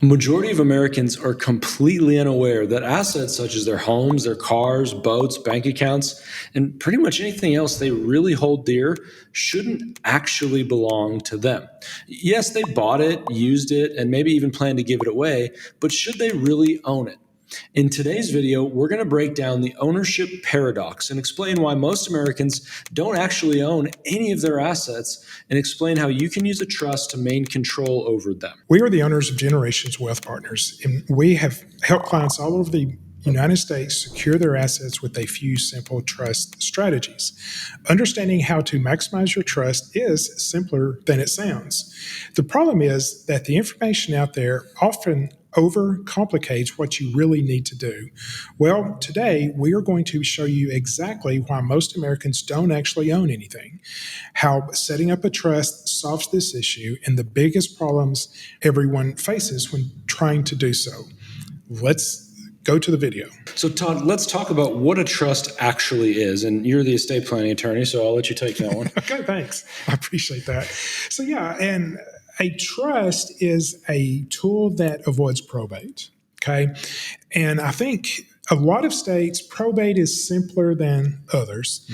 Majority of Americans are completely unaware that assets such as their homes, their cars, boats, bank accounts, and pretty much anything else they really hold dear shouldn't actually belong to them. Yes, they bought it, used it, and maybe even plan to give it away, but should they really own it? In today's video, we're going to break down the ownership paradox and explain why most Americans don't actually own any of their assets, and explain how you can use a trust to maintain control over them. We are the owners of Generations Wealth Partners, and we have helped clients all over the United States secure their assets with a few simple trust strategies. Understanding how to maximize your trust is simpler than it sounds. The problem is that the information out there often overcomplicates what you really need to do. Well, today we are going to show you exactly why most Americans don't actually own anything, how setting up a trust solves this issue, and the biggest problems everyone faces when trying to do so. Let's go to the video. So, Todd, let's talk about what a trust actually is. And you're the estate planning attorney, so I'll let you take that one. Okay, thanks. I appreciate that. So, and a trust is a tool that avoids probate. Okay. And I think a lot of states, probate is simpler than others.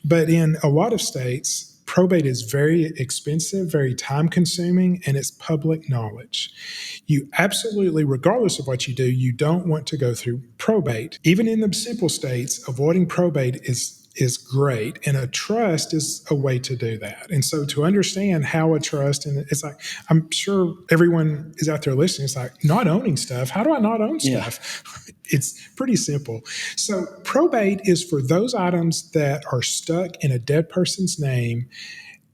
But in a lot of states, probate is very expensive, very time consuming, and it's public knowledge. You absolutely, regardless of what you do, you don't want to go through probate. Even in the simple states, avoiding probate is great, and a trust is a way to do that. And so to understand how a trust, and it's like, I'm sure everyone is out there listening, it's like, not owning stuff. How do I not own stuff? Yeah. It's pretty simple. So probate is for those items that are stuck in a dead person's name,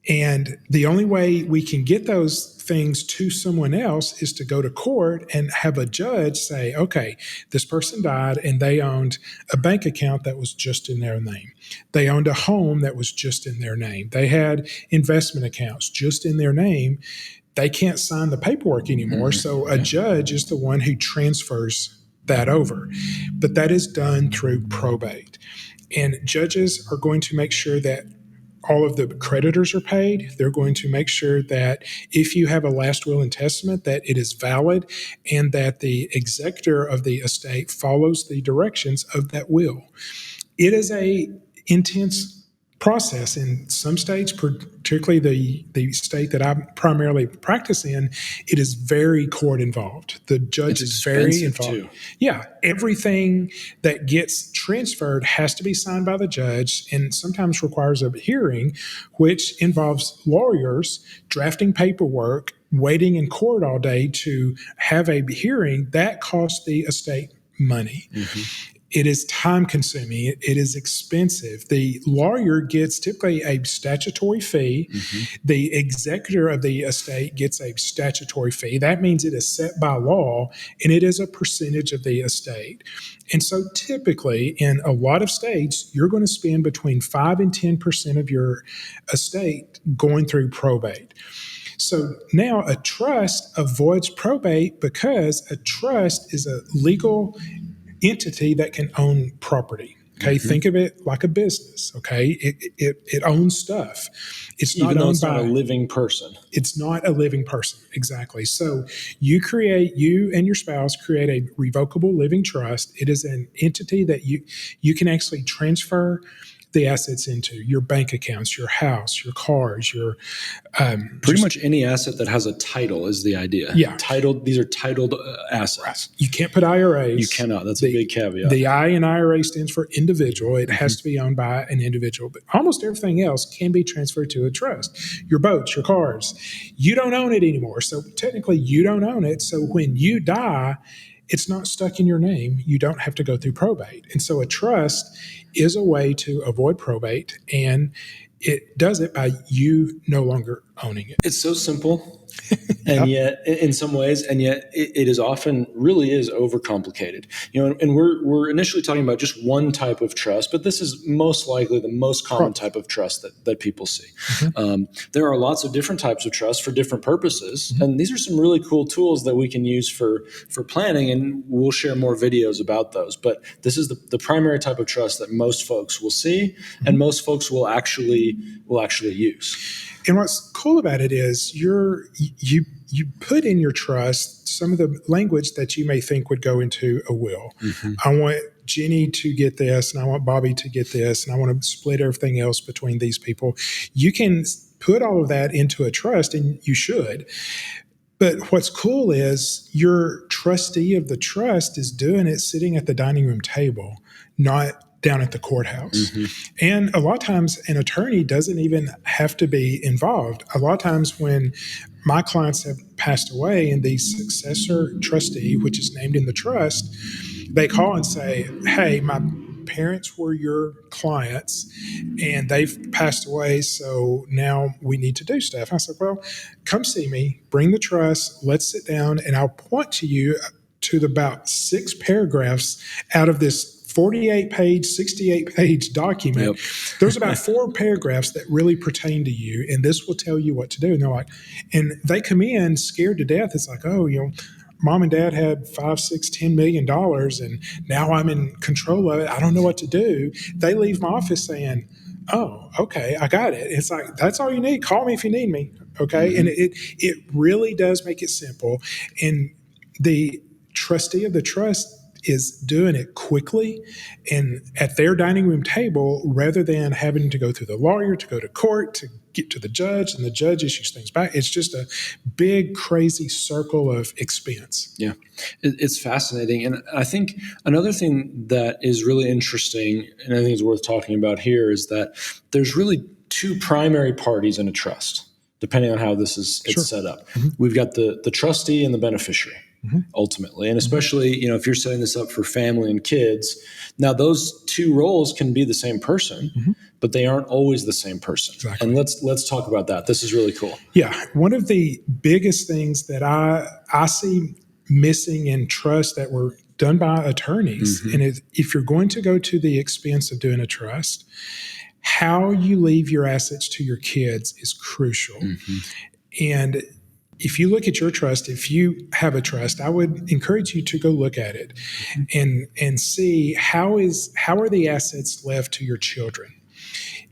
and the only way we can get those things to someone else is to go to court and have a judge say, okay, this person died and they owned a bank account that was just in their name. They owned a home that was just in their name. They had investment accounts just in their name. They can't sign the paperwork anymore. So a judge is the one who transfers that over. But that is done through probate. And judges are going to make sure that all of the creditors are paid. They're going to make sure that if you have a last will and testament, that it is valid and that the executor of the estate follows the directions of that will. It is a intense process in some states, particularly the state that I primarily practice in. It is very court involved. The judge is very involved. Too. Yeah, everything that gets transferred has to be signed by the judge, and sometimes requires a hearing, which involves lawyers drafting paperwork, waiting in court all day to have a hearing. That costs the estate money. It is time consuming. It is expensive. The lawyer gets typically a statutory fee. The executor of the estate gets a statutory fee. That means it is set by law, and it is a percentage of the estate. And so typically in a lot of states, you're going to spend between 5 and 10% of your estate going through probate. So now a trust avoids probate because a trust is a legal entity that can own property. Okay, think of it like a business. Okay, it owns stuff. It's not owned by a living person. It's not a living person, exactly. So you and your spouse create a revocable living trust. It is an entity that you can actually transfer the assets into your bank accounts, your house, your cars, your pretty much any asset that has a title is the idea. Yeah, These are titled assets. Right. You can't put IRAs. You cannot. That's a big caveat. The I in IRA stands for individual. It has to be owned by an individual. But almost everything else can be transferred to a trust. Your boats, your cars, you don't own it anymore. So technically, you don't own it. So when you die, it's not stuck in your name. You don't have to go through probate. And so a trust is a way to avoid probate, and it does it by you no longer owning it. It's so simple. And yet, in some ways, it is often really is overcomplicated. And we're initially talking about just one type of trust, but this is most likely the most common type of trust that people see. There are lots of different types of trusts for different purposes, and these are some really cool tools that we can use for planning, and we'll share more videos about those. But this is the primary type of trust that most folks will see, and most folks will actually use. And what's cool about it is you you put in your trust some of the language that you may think would go into a will. I want Jenny to get this, and I want Bobby to get this, and I want to split everything else between these people. You can put all of that into a trust, and you should. But what's cool is your trustee of the trust is doing it sitting at the dining room table, not down at the courthouse. And a lot of times an attorney doesn't even have to be involved. A lot of times when my clients have passed away and the successor trustee, which is named in the trust, they call and say, hey, my parents were your clients and they've passed away, so now we need to do stuff. I said, well, come see me, bring the trust, let's sit down, and I'll point to you to about 6 paragraphs out of this 48-page, 68-page document. There's about 4 paragraphs that really pertain to you, and this will tell you what to do. And they're like, and they come in scared to death. It's like, oh, Mom and Dad had $5, $6, $10 million, and now I'm in control of it. I don't know what to do. They leave my office saying, oh, okay, I got it. It's like, that's all you need. Call me if you need me. Okay. And it really does make it simple. And the trustee of the trust is doing it quickly and at their dining room table rather than having to go through the lawyer, to go to court, to get to the judge, and the judge issues things back. It's just a big, crazy circle of expense. Yeah, it's fascinating. And I think another thing that is really interesting, and I think is worth talking about here, is that there's really 2 primary parties in a trust, depending on how this is set up. We've got the trustee and the beneficiary. Ultimately, and especially if you're setting this up for family and kids, now those 2 roles can be the same person, but they aren't always the same person. Exactly. And let's talk about that. This is really cool. Yeah, one of the biggest things that I see missing in trust that were done by attorneys, and if you're going to go to the expense of doing a trust, how you leave your assets to your kids is crucial. And if you look at your trust, if you have a trust, I would encourage you to go look at it and see how are the assets left to your children.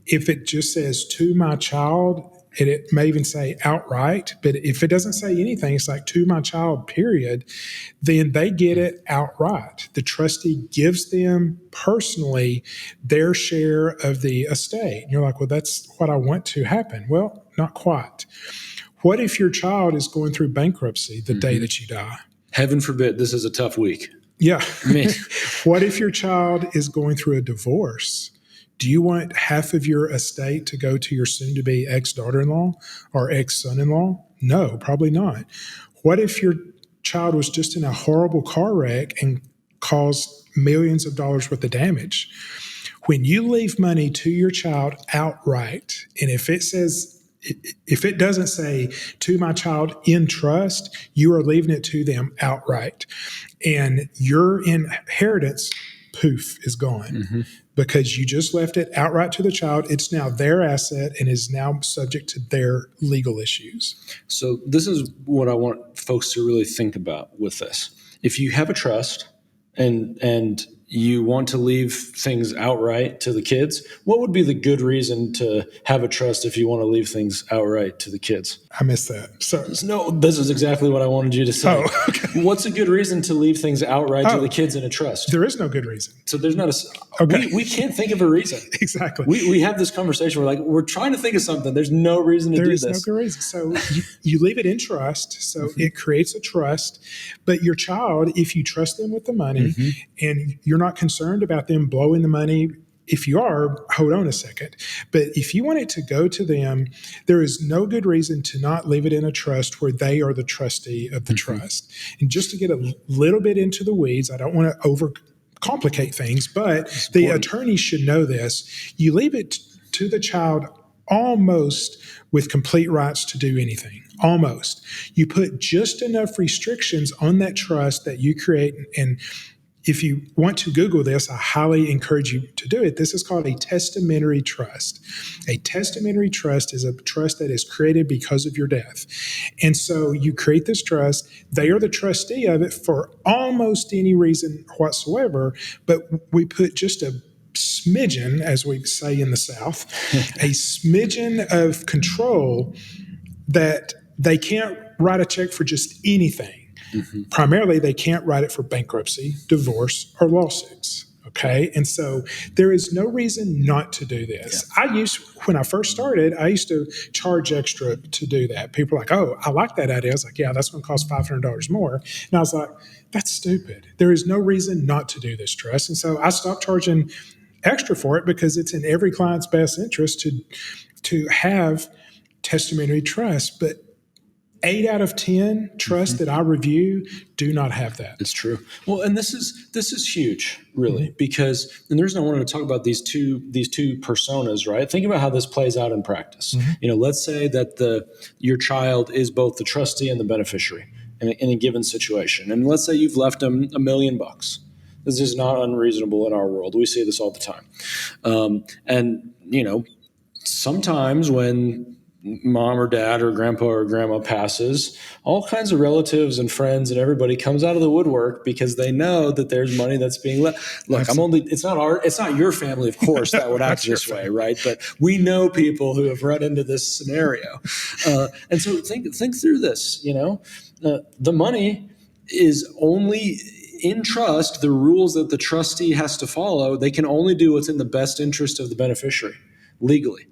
If it just says to my child, and it may even say outright, but if it doesn't say anything, it's like to my child, period, then they get it outright. The trustee gives them personally their share of the estate. And you're like, well, that's what I want to happen. Well, not quite. What if your child is going through bankruptcy the day that you die? Heaven forbid, this is a tough week. Yeah. What if your child is going through a divorce? Do you want half of your estate to go to your soon-to-be ex-daughter-in-law or ex-son-in-law? No, probably not. What if your child was just in a horrible car wreck and caused millions of dollars worth of damage? When you leave money to your child outright, and if it doesn't say to my child in trust, you are leaving it to them outright. And your inheritance, poof, is gone because you just left it outright to the child. It's now their asset and is now subject to their legal issues. So this is what I want folks to really think about with this. If you have a trust and you want to leave things outright to the kids, what would be the good reason to have a trust if you want to leave things outright to the kids? I missed that. So no, this is exactly what I wanted you to say. Oh, okay. What's a good reason to leave things outright to the kids in a trust? There is no good reason. So there's not we can't think of a reason. Exactly. We have this conversation. We're trying to think of something. There's no reason to do this. There is no good reason. So you leave it in trust. So it creates a trust. But your child, if you trust them with the money and you're not concerned about them blowing the money, if you are, hold on a second. But if you want it to go to them, there is no good reason to not leave it in a trust where they are the trustee of the trust. And just to get a little bit into the weeds, I don't want to overcomplicate things, but the attorney should know this. You leave it to the child almost with complete rights to do anything. Almost. You put just enough restrictions on that trust that you create. And if you want to Google this, I highly encourage you to do it. This is called a testamentary trust. A testamentary trust is a trust that is created because of your death. And so you create this trust. They are the trustee of it for almost any reason whatsoever, but we put just a smidgen, as we say in the South, a smidgen of control that They can't write a check for just anything. Primarily, they can't write it for bankruptcy, divorce, or lawsuits. Okay. And so there is no reason not to do this. When I first started, I used to charge extra to do that. People were like, oh, I like that idea. I was like, yeah, that's going to cost $500 more. And I was like, that's stupid. There is no reason not to do this trust. And so I stopped charging extra for it because it's in every client's best interest to have testamentary trust. But 8 out of 10 trusts that I review do not have that. It's true. Well, and this is huge, really, because and the reason I wanted to talk about these two personas, right? Think about how this plays out in practice. Let's say that your child is both the trustee and the beneficiary in a given situation, and let's say you've left them $1 million. This is not unreasonable in our world. We see this all the time, and sometimes when mom or dad or grandpa or grandma passes, all kinds of relatives and friends and everybody comes out of the woodwork because they know that there's money that's being left. Look, it's not your family, of course, that would act this way, right? But we know people who have run into this scenario. And so think through this, the money is only in trust. The rules that the trustee has to follow, they can only do what's in the best interest of the beneficiary legally.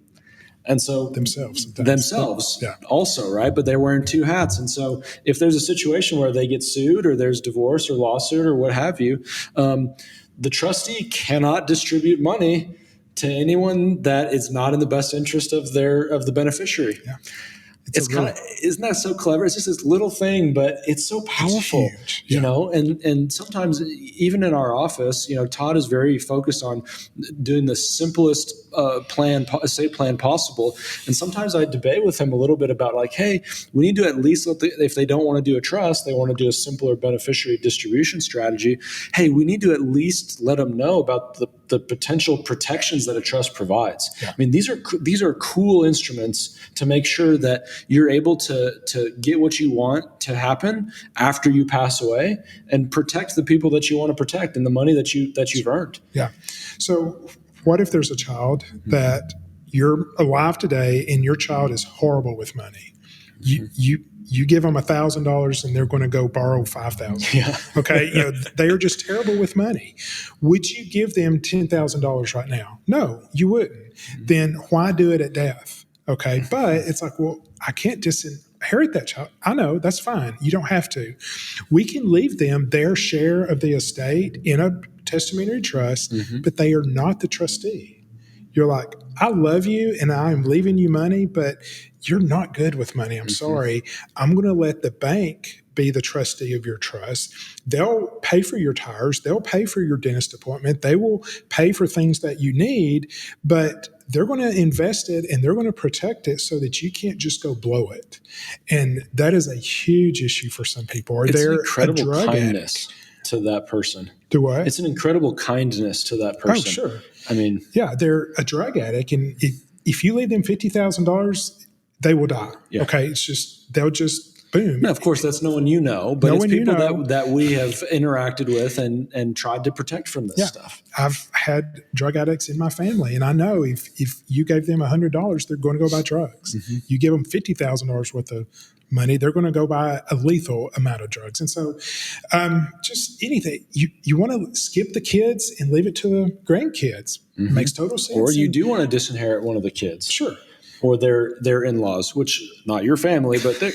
And so themselves Yeah. also, right? But they're wearing two hats. And so if there's a situation where they get sued or there's divorce or lawsuit or what have you, the trustee cannot distribute money to anyone that is not in the best interest of the beneficiary. Yeah. Isn't that so clever? It's just this little thing, but it's so powerful, huge. Yeah. and sometimes even in our office, Todd is very focused on doing the simplest estate plan possible. And sometimes I debate with him a little bit about like, hey, we need to at least if they don't want to do a trust, they want to do a simpler beneficiary distribution strategy. Hey, we need to at least let them know about the potential protections that a trust provides. Yeah. I mean, these are cool instruments to make sure that you're able to get what you want to happen after you pass away and protect the people that you want to protect and the money that you've earned. Yeah. So what if there's a child that you're alive today and your child is horrible with money? You give them $1,000 and they're going to go borrow $5,000. Yeah. Okay. They are just terrible with money. Would you give them $10,000 right now? No, you wouldn't. Then why do it at death? Okay. But it's like, well, I can't disinherit that child. I know, that's fine. You don't have to. We can leave them their share of the estate in a testamentary trust, but they are not the trustee. You're like, I love you and I'm leaving you money, but you're not good with money. I'm sorry. I'm going to let the bank be the trustee of your trust. They'll pay for your tires. They'll pay for your dentist appointment. They will pay for things that you need, but they're going to invest it and they're going to protect it so that you can't just go blow it. And that is a huge issue for some people. Or It's they're an incredible a drug kindness addict. to that person. Do what? It's an incredible kindness to that person. Oh, sure. I mean, yeah, they're a drug addict, and if you leave them $50,000, they will die. Yeah. Okay, they'll just boom. of course, that's no one but No it's one people that we have interacted with and tried to protect from this stuff. I've had drug addicts in my family, and I know if you gave them $100, they're going to go buy drugs. You give them $50,000 worth of money, they're going to go buy a lethal amount of drugs. And so just anything. You want to skip the kids and leave it to the grandkids. Makes total sense. Or you do want to disinherit one of the kids. Sure. Or their in-laws, which not your family, but they're.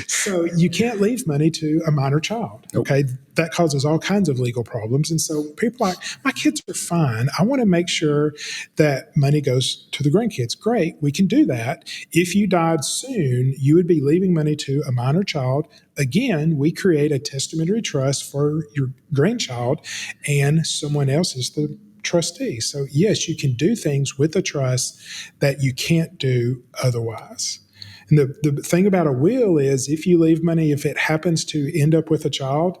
So you can't leave money to a minor child. Okay. That causes all kinds of legal problems. And so people are like, my kids are fine. I want to make sure that money goes to the grandkids. Great. We can do that. If you died soon, you would be leaving money to a minor child. Again, we create a testamentary trust for your grandchild, and someone else is the trustee. So yes, you can do things with a trust that you can't do otherwise. And the thing about a will is if you leave money, if it happens to end up with a child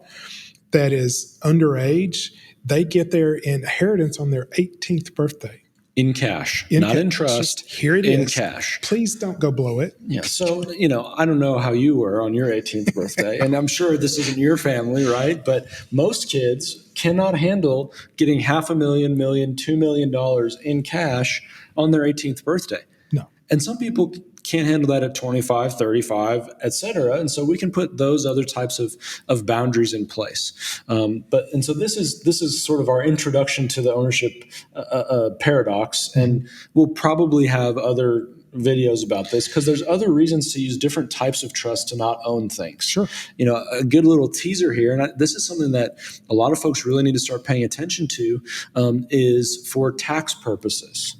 that is underage, they get their inheritance on their 18th birthday. In cash, not in trust. Here it in is. cash. Please don't go blow it. Yeah. So, I don't know how you were on your 18th birthday, and I'm sure this isn't your family, right? But most kids cannot handle getting $500,000, $1 million, $2 million in cash on their 18th birthday. No. And some people can't handle that at 25, 35, et cetera. And so we can put those other types of boundaries in place. And so this is sort of our introduction to the ownership paradox. And we'll probably have other videos about this because there's other reasons to use different types of trust to not own things. Sure. A good little teaser here, and this is something that a lot of folks really need to start paying attention to, is for tax purposes.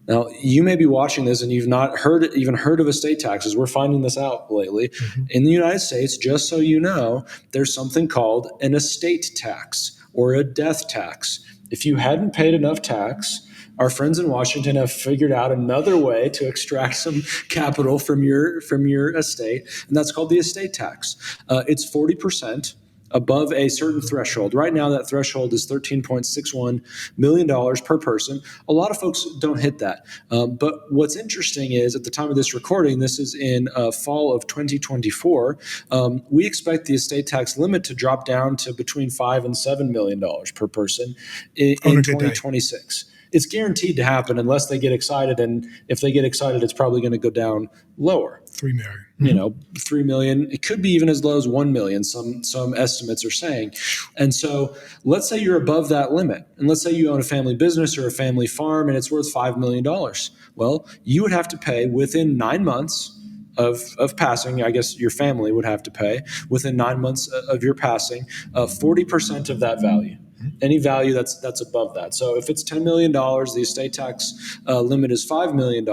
Now, you may be watching this and you've not even heard of estate taxes. We're finding this out lately. In the United States, just so you know, there's something called an estate tax or a death tax. If you hadn't paid enough tax, our friends in Washington have figured out another way to extract some capital from your estate, and that's called the estate tax. It's 40% above a certain threshold. Right now, that threshold is $13.61 million per person. A lot of folks don't hit that. But what's interesting is at the time of this recording, this is in fall of 2024, we expect the estate tax limit to drop down to between $5 and $7 million per person in 2026. It's guaranteed to happen unless they get excited. And if they get excited, it's probably going to go down lower. 3 million. 3 million. It could be even as low as 1 million. Some estimates are saying. And so let's say you're above that limit. And let's say you own a family business or a family farm and it's worth $5 million. Well, you would have to pay within 9 months of passing. I guess your family would have to pay within 9 months of your passing 40% of that value. Any value that's above that. So if it's $10 million, the estate tax limit is $5 million,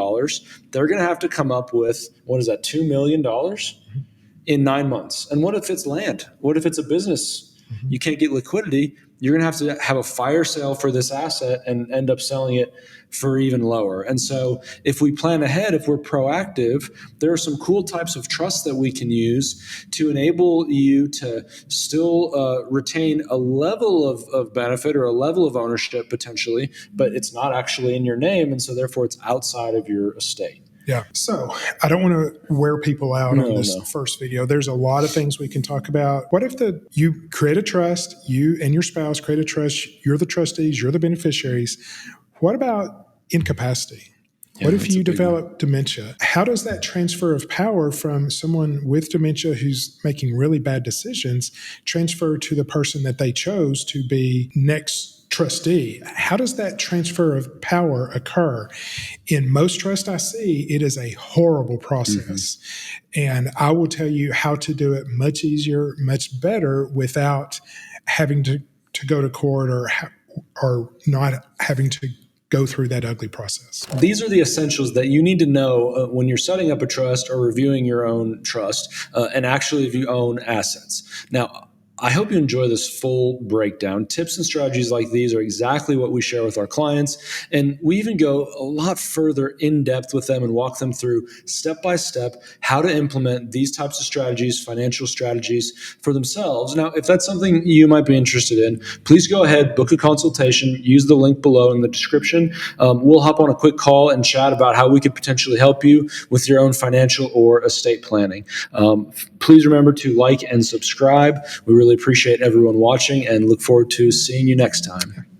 they're going to have to come up with, what is that, $2 million in 9 months. And what if it's land? What if it's a business? You can't get liquidity. You're going to have a fire sale for this asset and end up selling it for even lower. And so if we plan ahead, if we're proactive, there are some cool types of trust that we can use to enable you to still retain a level of benefit or a level of ownership potentially, but it's not actually in your name. And so therefore it's outside of your estate. Yeah. So I don't want to wear people out on this first video. There's a lot of things we can talk about. What if you create a trust, you and your spouse create a trust, you're the trustees, you're the beneficiaries. What about incapacity? What if you develop dementia? How does that transfer of power from someone with dementia who's making really bad decisions transfer to the person that they chose to be next trustee? How does that transfer of power occur? In most trusts I see, it is a horrible process. And I will tell you how to do it much easier, much better without having to go to court or not having to go through that ugly process. These are the essentials that you need to know when you're setting up a trust or reviewing your own trust, and actually if you own assets. Now, I hope you enjoy this full breakdown. Tips and strategies like these are exactly what we share with our clients. And we even go a lot further in depth with them and walk them through step by step how to implement these types of strategies, financial strategies for themselves. Now, if that's something you might be interested in, please go ahead, book a consultation, use the link below in the description. We'll hop on a quick call and chat about how we could potentially help you with your own financial or estate planning. Please remember to like and subscribe. We really appreciate everyone watching and look forward to seeing you next time.